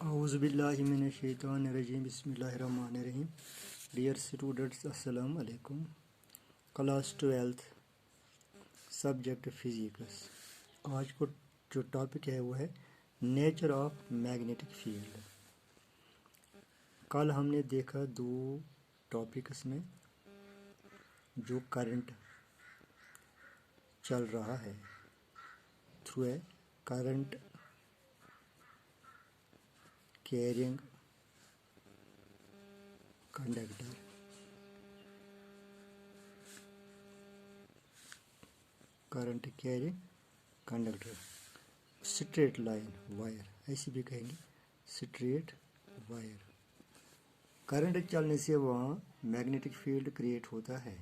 اعوذ باللہ من الشیطان الرجیم بسم اللہ الرحمن الرحیم. ڈیئر اسٹوڈنٹس السلام علیکم. Class 12 subject physics. آج کو جو ٹاپک ہے وہ ہے نیچر آف میگنیٹک فیلڈ. کل ہم نے دیکھا دو ٹاپکس میں جو کرنٹ چل رہا ہے through a current carrying conductor. Current carrying conductor straight line wire ایسے بھی کہیں گے اسٹریٹ وائر. کرنٹ چلنے سے وہاں میگنیٹک فیلڈ کریٹ ہوتا ہے.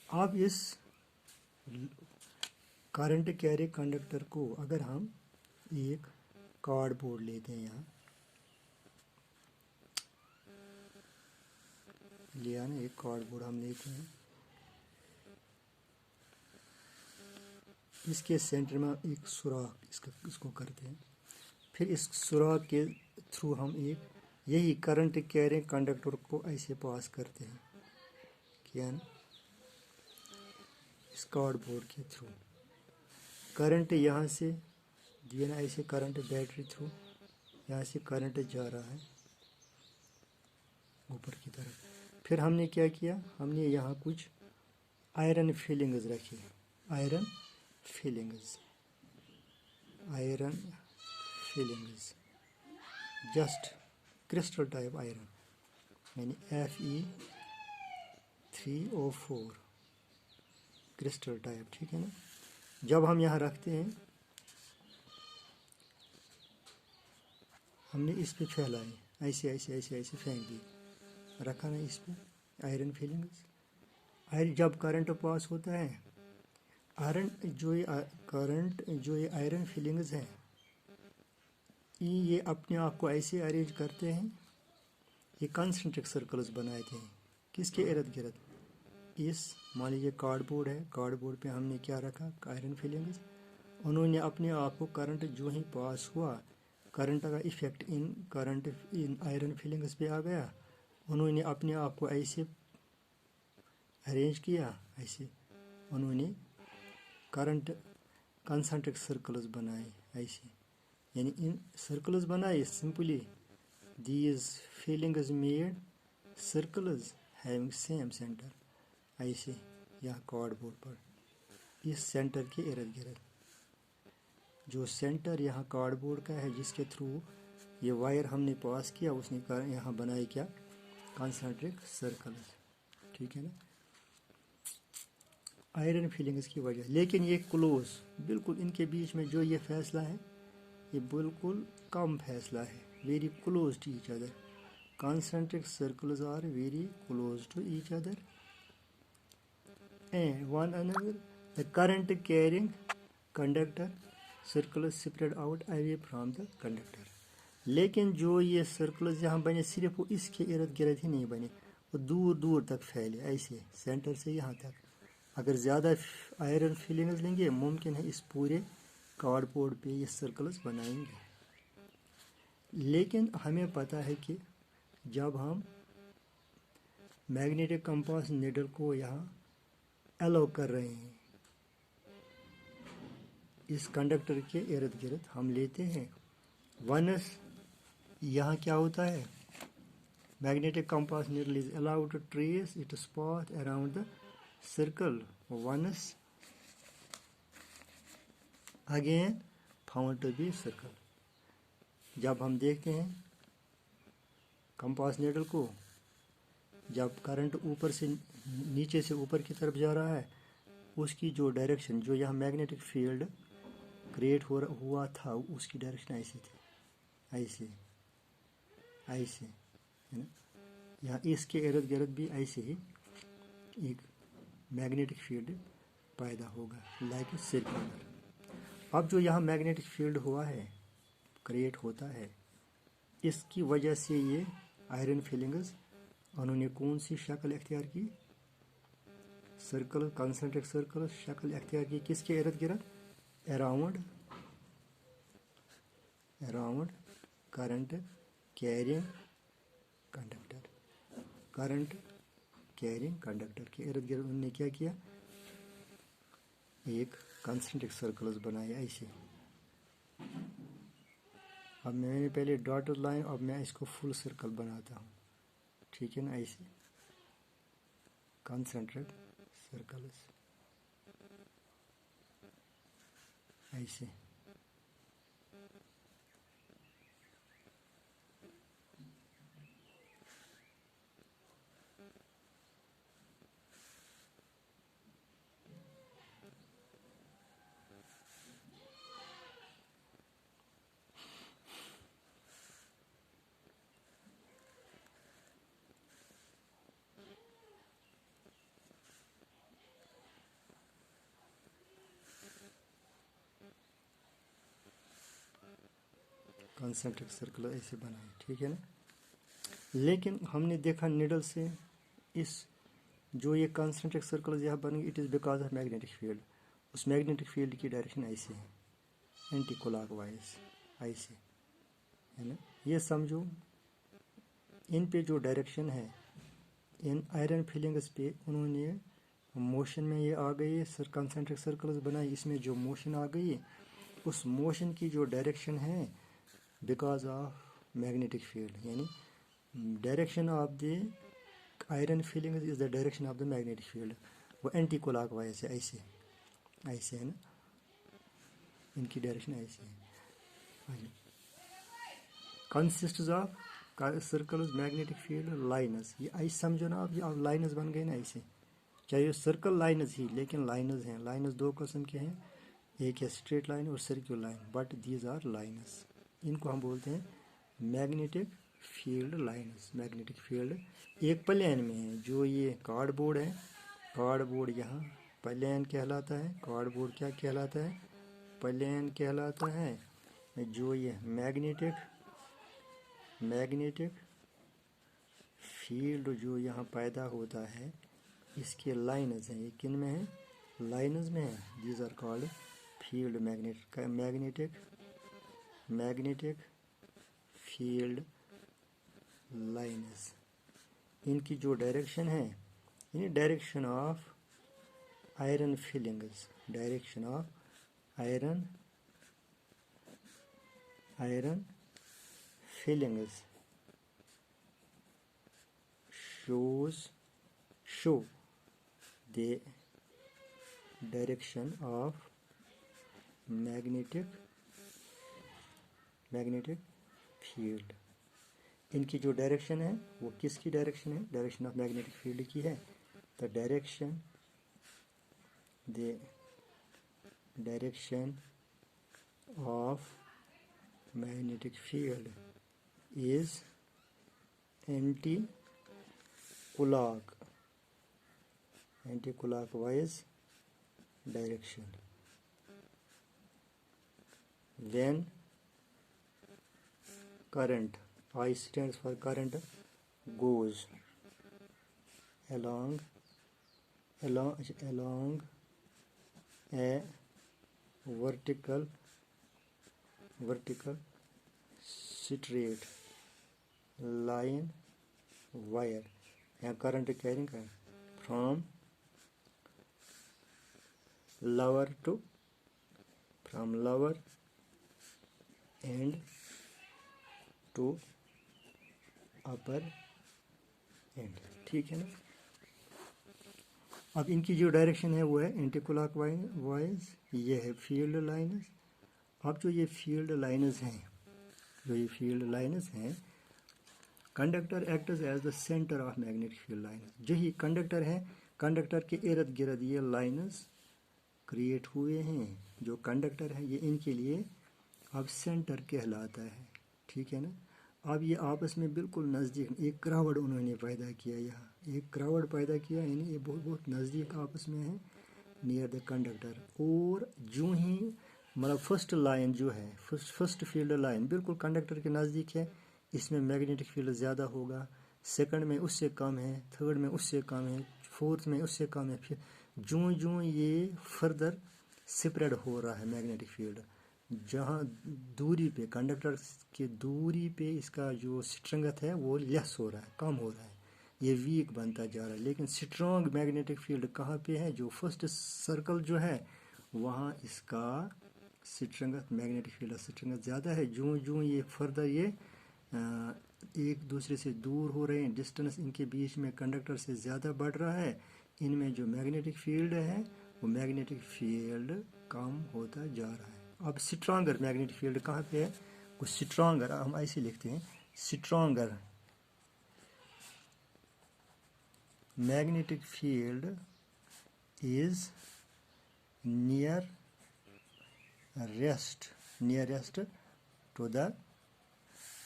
اب اس کرنٹ کیرنگ کنڈکٹر کو اگر ہم ایک کارڈ بورڈ لیتے ہیں, یہاں لیا نا ایک کارڈ بورڈ ہم لیتے ہیں, اس کے سینٹر میں ایک سوراخ اس کو کرتے ہیں. پھر اس سوراخ کے تھرو ہم ایک یہی کرنٹ کیرنگ کنڈکٹر کو ایسے پاس کرتے ہیں کیا نا اس کارڈ بورڈ کے تھرو. کرنٹ یہاں سے دیا نا ایسے کرنٹ بیٹری تھرو یہاں سے کرنٹ جا رہا ہے اوپر کی طرف. پھر ہم نے کیا کیا, ہم نے یہاں کچھ آئرن فلنگز رکھی. Iron filings just crystal type iron یعنی Fe3O4 کرسٹل ٹائپ, ٹھیک ہے نا. جب ہم یہاں رکھتے ہیں ہم نے اس پہ پھیلائے ایسے ایسے ایسے ایسے پھینک دی, رکھا نا اس پہ آئرن فلنگز. جب کرنٹ پاس ہوتا ہے جو یہ آئرن فلنگز ہیں یہ اپنے آپ کو ایسے ارینج کرتے ہیں, یہ کنسنٹرک سرکلز بناتے ہیں کس کے ارد گرد. اس مان لیجیے کارڈ بورڈ ہے, کارڈ بورڈ پہ ہم نے کیا رکھا آئرن فلنگز. انہوں نے اپنے آپ کو کرنٹ جو ہی پاس ہوا کرنٹ کا ایفیکٹ ان آئرن فلنگز پہ آ گیا. انہوں نے اپنے آپ کو ایسے ارینج کیا, ایسے انہوں نے کرنٹ کنسنٹرک سرکلز بنائے ایسے, یعنی ان سرکلز بنائے simply these feelings made circles having same centre. ایسے یہاں کارڈ بورڈ پر اس سینٹر کے ارد گرد جو سینٹر یہاں کارڈ بورڈ کا ہے جس کے تھرو یہ وائر ہم نے پاس کیا, اس نے یہاں بنائی کیا کنسنٹرک سرکلز, ٹھیک ہے نا آئرن فلنگز کی وجہ. لیکن یہ کلوز بالکل ان کے بیچ میں جو یہ فاصلہ ہے یہ بالکل کم فاصلہ ہے, very close to each other. Concentric circles are very close to each other and one another. The current carrying conductor circles spread out away from the conductor. لیکن جو یہ سرکلز یہاں بنے صرف وہ اس کے ارد گرد ہی نہیں بنے, وہ دور دور تک پھیلے ایسے سینٹر سے یہاں تک. اگر زیادہ آئرن فلنگز لیں گے ممکن ہے اس پورے کارڈ بورڈ پہ یہ سرکلز بنائیں گے. لیکن ہمیں پتہ ہے کہ جب ہم میگنیٹک کمپاس نیڈل کو یہاں الاؤ کر رہے ہیں اس کنڈکٹر کے ارد گرد ہم لیتے ہیں ونس یہاں کیا ہوتا ہے magnetic compass needle is allowed to trace its path around the circle once again found to be circle. جب ہم دیکھتے ہیں کمپاس نیڈل کو जब करंट ऊपर से नीचे से ऊपर की तरफ जा रहा है, उसकी जो डायरेक्शन, जो यहाँ मैग्नेटिक फील्ड क्रिएट हुआ था, उसकी डायरेक्शन ऐसी थी, ऐसे ऐसे, है ना। यहाँ इसके इर्द गिर्द भी ऐसे ही एक मैग्नेटिक फील्ड पैदा होगा, लाइक ए सर्कुलर। अब जो यहाँ मैग्नेटिक फील्ड हुआ है, क्रिएट होता है, इसकी वजह से ये आयरन फिलिंग्स उन्होंने कौन सी शक्ल इख्तियार की? सर्कल, कॉन्सेंट्रिक सर्कल शक्ल इख्तियार की। किसके इर्द गिर्द? Around current carrying conductor, current carrying conductor के इर्द गिर्द उन्होंने क्या किया? एक कॉन्सेंट्रिक सर्कल्स बनाए ऐसे। अब मैंने पहले डॉटेड लाइन, अब मैं इसको फुल सर्कल बनाता हूँ, ठीक है ना, ऐसे कॉन्सेंट्रिक सर्कल्स ऐसे। कॉन्सेंट्रिक सर्कल ऐसे बनाए, ठीक है ना। लेकिन हमने देखा निडल से इस जो ये कॉन्सेंट्रिक सर्कल यहाँ बन गई, it is because of magnetic field. उस मैग्नेटिक फील्ड की डायरेक्शन ऐसे है, एंटी क्लॉकवाइज ऐसे, है ना। ये समझो इन पे जो डायरेक्शन है, इन आयरन फिलिंग्स पे उन्होंने मोशन में ये आ गई, कॉन्सेंट्रिक सर्कल्स बनाए, इसमें जो मोशन आ गई, उस मोशन की जो डायरेक्शन है बिकॉज ऑफ मैग्नेटिक फील्ड, यानी direction of the iron filings is the direction of the magnetic field. वो एंटी क्लॉकवाइज है, ऐसे ऐसे, है ना, इनकी डायरेक्शन ऐसे है। Consist of circles magnetic field lines, ये ऐसे समझो ना आप, ये अब लाइनस बन गए ना ऐसे, चाहे सर्कल लाइनस ही, लेकिन लाइनस हैं। लाइनस दो किस्म के हैं, एक है स्ट्रेट लाइन और circular line, but these are lines. इनको हम बोलते हैं magnetic field lines. Magnetic field एक प्लेन में है, जो ये कार्डबोर्ड है, कार्डबोर्ड यहाँ प्लेन कहलाता है। कार्डबोर्ड क्या कहलाता है? प्लेन कहलाता है। जो ये मैग्नेटिक फील्ड जो यहाँ पैदा होता है, इसके लाइनस हैं। ये किन में है? लाइनस में है। These are called field magnetic field lines. इनकी जो डायरेक्शन है, यानी direction of iron filings, direction of iron filings show the direction of magnetic field। इनकी जो डायरेक्शन है वो किसकी डायरेक्शन है? डायरेक्शन ऑफ मैग्नेटिक फील्ड की है। The direction of magnetic field is anti clockwise direction when current, I stands for current, goes along a vertical straight line wire, यहाँ current carrying है from lower end to upper end, ठीक है ना। अब इनकी जो डायरेक्शन है वो है एंटी क्लॉकवाइज। ये है फील्ड लाइनस। अब जो ये फील्ड लाइनस हैं, conductor acts as the centre of magnetic field lines. जो ही कंडक्टर है, कंडक्टर के इर्द गिर्द ये लाइन्स क्रिएट हुए हैं। जो कंडक्टर है ये इनके लिए अब सेंटर कहलाता है, ठीक है ना। अब ये आपस में बिल्कुल नज़दीक एक क्राउड उन्होंने पैदा किया, यहाँ एक क्राउड पैदा किया, यानी ये बहुत बहुत नज़दीक आपस में है, नियर द कंडक्टर। और जो ही मतलब फर्स्ट लाइन जो है, फर्स्ट फील्ड लाइन बिल्कुल कंडक्टर के नज़दीक है, इसमें मैग्नेटिक फील्ड ज़्यादा होगा। सेकंड में उससे कम है, थर्ड में उससे कम है, फोर्थ में उससे कम है। फिर जो जो ये फर्दर स्प्रेड हो रहा है मैग्नेटिक फील्ड, जहाँ दूरी पे कंडक्टर की दूरी पे इसका जो स्ट्रेंथ है वो लेस हो रहा है, कम हो रहा है, ये वीक बनता जा रहा है। लेकिन स्ट्रॉन्ग मैग्नेटिक फील्ड कहाँ पे है? जो फर्स्ट सर्कल जो है वहाँ इसका स्ट्रेंथ, मैग्नेटिक फील्ड स्ट्रेंथ ज़्यादा है। जो जो ये फर्दर ये एक दूसरे से दूर हो रहे हैं, डिस्टेंस इनके बीच में कंडक्टर से ज़्यादा बढ़ रहा है, इनमें जो मैग्नेटिक फील्ड है वो मैग्नेटिक फील्ड कम होता जा रहा है। अब स्ट्रॉन्गर मैग्नेटिक फील्ड कहाँ पे है? कुछ स्ट्रॉन्गर हम ऐसे लिखते हैं, stronger magnetic field is nearest to the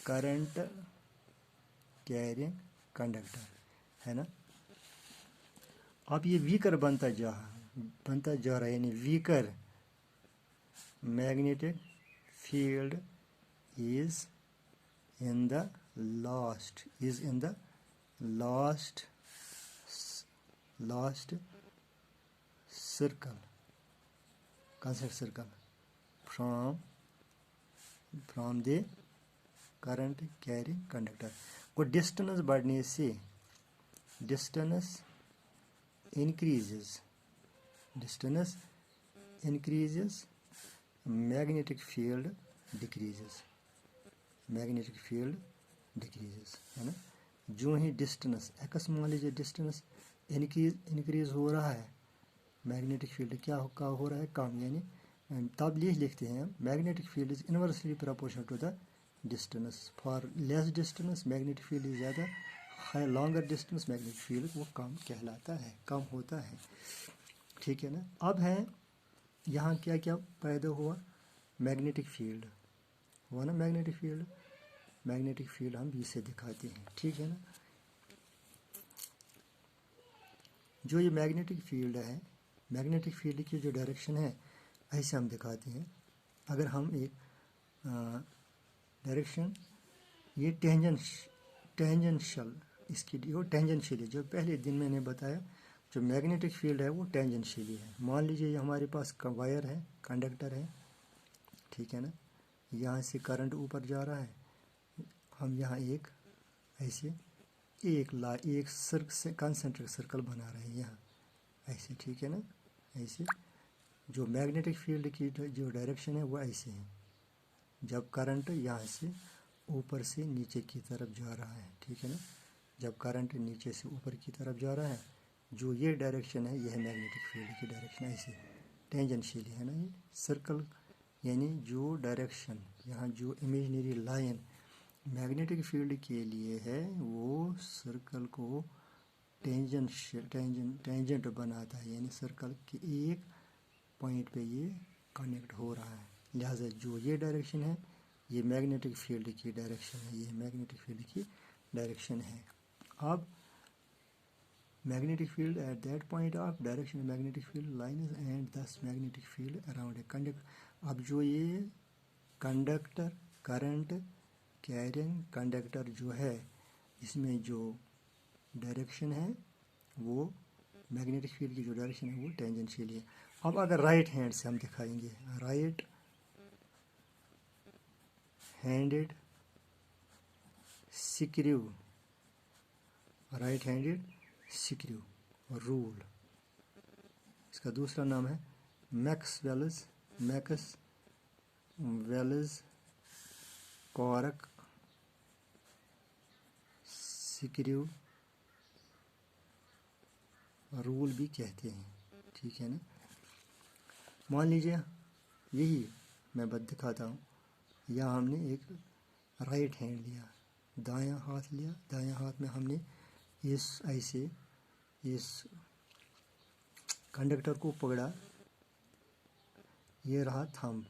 current carrying conductor, है ना। अब ये वीकर बनता जा रहा है, यानी weaker magnetic field is in the last circle, concentric circle from the current carrying conductor। को डिस्टेंस बढ़ने से distance increases magnetic field decreases है ना। जो ही डिस्टेंस एक्स मान लीजिए, डिस्टेंस इंक्रीज हो रहा है, मैग्नेटिक फील्ड क्या हो रहा है? कम। यानी तब ये लिखते हैं magnetic field is inversely proportional to the distance. For less distance magnetic field is ज़्यादा, high longer distance magnetic field वो कम कहलाता है, कम होता है, ठीक है ना। अब है यहाँ क्या क्या पैदा हुआ? मैग्नेटिक फील्ड हुआ ना, मैग्नेटिक फील्ड हम इसे दिखाते हैं, ठीक है ना। जो ये मैग्नेटिक फील्ड है, मैग्नेटिक फील्ड की जो डायरेक्शन है ऐसे हम दिखाते हैं। अगर हम एक डायरेक्शन, ये टेंजेंशियल इसकी टेंजेंशियली, जो पहले दिन मैंने बताया, जो मैग्नेटिक फील्ड है वो टेंजेंशियली है। मान लीजिए ये हमारे पास वायर है, कंडक्टर है, ठीक है ना। यहाँ से करंट ऊपर जा रहा है, हम यहाँ एक ऐसे एक कंसेंट्रिक सर्कल बना रहे हैं यहाँ ऐसे, ठीक है ना। ऐसे जो मैग्नेटिक फील्ड की जो डायरेक्शन है वो ऐसे है, जब करंट यहाँ से ऊपर से नीचे की तरफ जा रहा है, ठीक है ना। जब करंट नीचे से ऊपर की तरफ जा रहा है, जो ये डायरेक्शन है, यह है मैग्नेटिक फील्ड की डायरेक्शन, ऐसे टेंजेंशियली है ना ये सर्कल। यानी जो डायरेक्शन यहाँ जो इमेजिनरी लाइन मैग्नेटिक फील्ड के लिए है वो सर्कल को टेंजेंट बनाता है, यानी सर्कल के एक पॉइंट पे ये कनेक्ट हो रहा है। लिहाजा जो ये डायरेक्शन है ये मैग्नेटिक फील्ड की डायरेक्शन है, ये मैग्नेटिक फील्ड की डायरेक्शन है। अब magnetic field at that point of direction magnetic field lines and this magnetic field around a conductor. अब जो ये कंडक्टर करंट कैरिंग कंडक्टर जो है, इसमें जो डायरेक्शन है वो मैग्नेटिक फील्ड की जो डायरेक्शन है वो टेंजेंशियल है। अब अगर राइट हैंड से हम दिखाएंगे, right handed screw, right handed screw rule, इसका दूसरा नाम है मैक्सवेल्स कॉर्क स्क्रू रूल भी कहते हैं, ठीक है ना। मान लीजिए यही मैं बस दिखाता हूँ, यहाँ हमने एक राइट हैंड लिया, दायां हाथ लिया, दायां हाथ में हमने इस ऐसे इस कंडक्टर को पकड़ा, ये रहा थंब,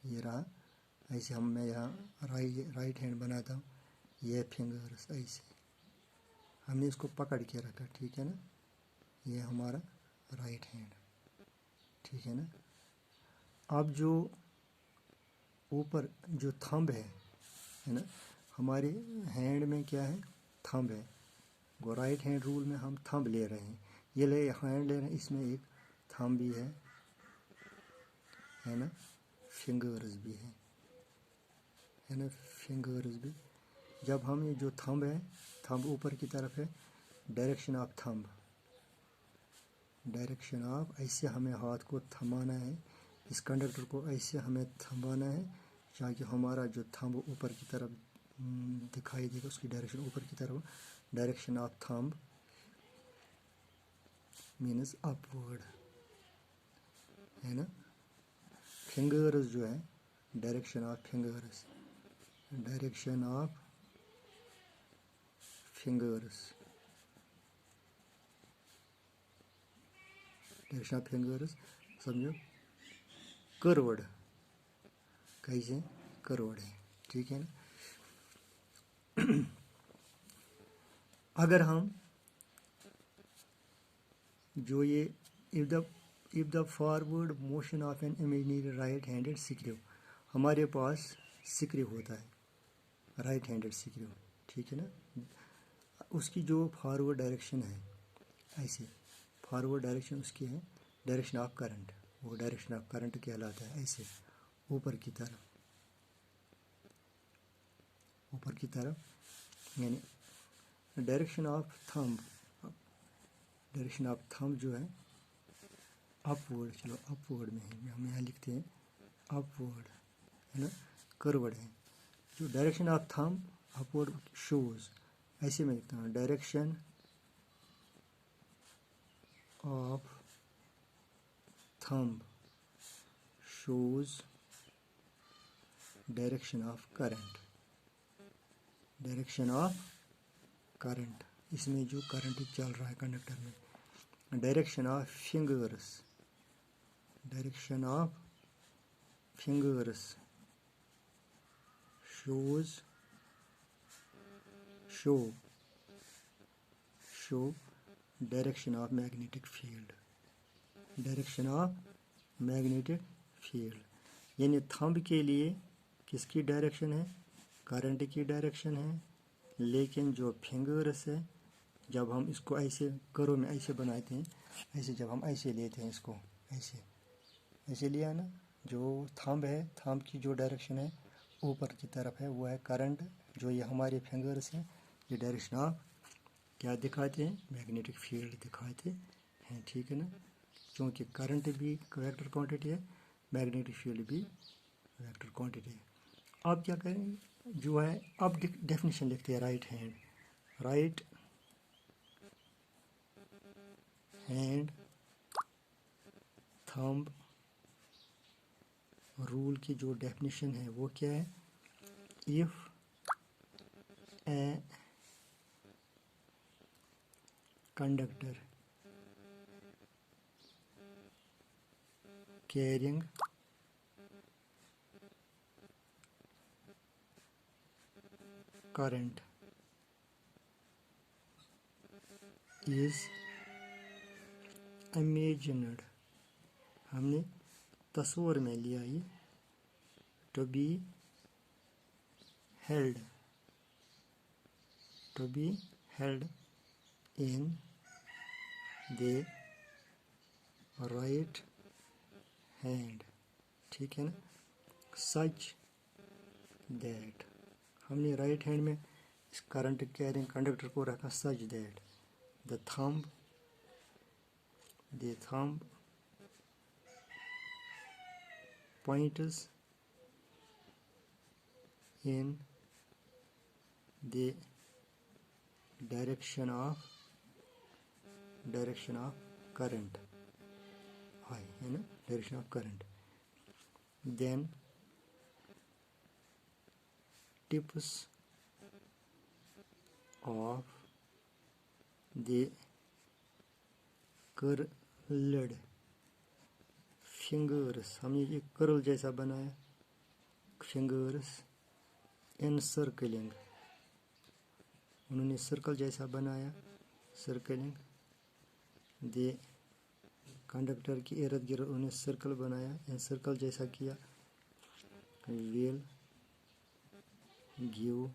ये रहा ऐसे। मैं यहाँ राइट हैंड बनाता हूँ, ये फिंगर्स ऐसे हमने इसको पकड़ के रखा, ठीक है ना, ये हमारा राइट हैंड, ठीक है ना। अब जो ऊपर जो थंब है ना, हमारे हैंड में क्या है, थंब है, वो राइट हैंड रूल में हम थंब ले रहे हैं, ये हैंड ले रहे हैं, इसमें एक थंब भी है ना, फिंगर्स भी है ना, फिंगर्स भी। जब हम ये जो थंब है, थंब ऊपर की तरफ है, direction of thumb, direction of, ऐसे हमें हाथ को थमाना है, इस कंडक्टर को ऐसे हमें थमाना है ताकि हमारा जो थंब ऊपर की तरफ दिखाई देगा, उसकी डायरेक्शन ऊपर की तरफ। Direction of thumb means upward, है ना। फिंगर्स जो है, direction of fingers, direction of fingers, direction of fingers समझो कर्व्ड, कैसे कर्व्ड है, ठीक है ना। अगर हम जो ये if the forward motion of an imaginary right handed screw, हमारे पास स्क्रू होता है राइट हैंडेड स्क्रू, ठीक है ना, उसकी जो फॉरवर्ड डायरेक्शन है, ऐसे फॉरवर्ड डायरेक्शन उसकी है डायरेक्शन ऑफ करंट, वो डायरेक्शन ऑफ करंट कहलाता है, ऐसे ऊपर की तरफ, ऊपर की तरफ। यानी direction of thumb, direction of thumb जो है अपवर्ड, चलो अपवर्ड में है, हम यहाँ लिखते हैं अपवर्ड, है ना, कर्व्ड है। जो direction of thumb upward shows, ऐसे मैं लिखता हूँ, direction of thumb shows direction of current, direction of current, इसमें जो करंट चल रहा है कंडक्टर में। Direction of fingers, direction of fingers show direction of magnetic field, direction of magnetic field. यानी थंब के लिए किसकी डायरेक्शन है, करंट की डायरेक्शन है, लेकिन जो फिंगर्स है, जब हम इसको ऐसे करो में ऐसे बनाते हैं, ऐसे जब हम ऐसे लेते हैं इसको, ऐसे लिया ना, जो थंब है, थंब की जो डायरेक्शन है ऊपर की तरफ है, वो है करंट। जो ये हमारे फिंगर्स हैं, ये डायरेक्शन ऑफ क्या दिखाते हैं, मैग्नेटिक फील्ड दिखाते हैं, ठीक है ना। क्योंकि करंट भी वेक्टर क्वांटिटी है, मैग्नेटिक फील्ड भी वेक्टर क्वांटिटी है। अब क्या करेंगे, जो है अब डेफिनेशन लिखते हैं, राइट हैंड थंब रूल की जो डेफिनेशन है वो क्या है, if a conductor carrying current is imagined, हमने तस्वीर में लिया ये, to be held in the right hand, ठीक है ना, such that, हमने राइट हैंड में इस करंट कैरिंग कंडक्टर को रखा, such that the thumb points in the direction of current, है ना, direction of current, then tips of the curled fingers, हमने ये कर्ल जैसा बनाया, fingers encircling, उन्होंने सर्कल जैसा बनाया, सर्कलिंग, दे कंडक्टर की इर्द गिर्द उन्होंने सर्कल बनाया, एनसर्कल जैसा किया, will give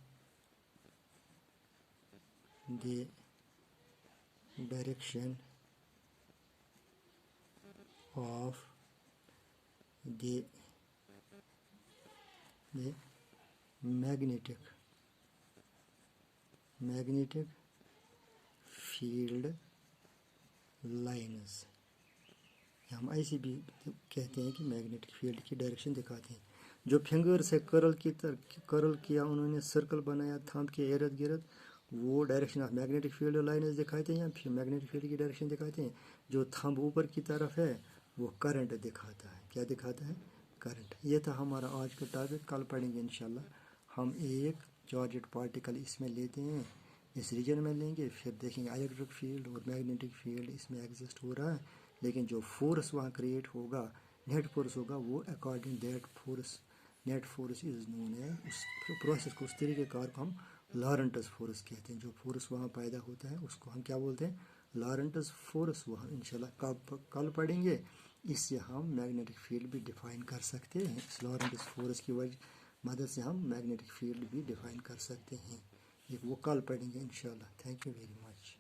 the direction of the magnetic field lines. हम ऐसे भी कहते हैं कि मैग्नेटिक फील्ड की डायरेक्शन दिखाते हैं। जो फिंगर से कर्ल किया, उन्होंने सर्कल बनाया थंब के इर्द गिर्द, वो direction of magnetic field lines दिखाते हैं या फिर मैग्नेटिक फील्ड की डायरेक्शन दिखाते हैं। जो थंब ऊपर की तरफ है वो करंट दिखाता है। क्या दिखाता है? करंट। ये था हमारा आज का टॉपिक, कल पढ़ेंगे इंशाल्लाह। हम एक चार्जड पार्टिकल इसमें लेते हैं, इस रीजन में लेंगे, फिर देखेंगे इलेक्ट्रिक फील्ड और मैग्नेटिक फील्ड इसमें एग्जिस्ट हो रहा है, लेकिन जो फोर्स वहाँ क्रिएट होगा, नेट फोर्स होगा, वो according that force, net force is known है। उस प्रोसेस को, उस तरीके कार को हम लॉरेंटस फोर्स कहते हैं। जो फोर्स वहाँ पैदा होता है उसको हम क्या बोलते हैं? लॉरेंटस फोर्स। वहाँ इंशाल्लाह कल पढ़ेंगे। इससे हम मैग्नेटिक फील्ड भी डिफाइन कर सकते हैं। इस लॉरेंटस फोर्स की मदद से हम मैग्नेटिक फील्ड भी डिफाइन कर सकते हैं। वो कल पढ़ेंगे इंशाल्लाह। Thank you very much.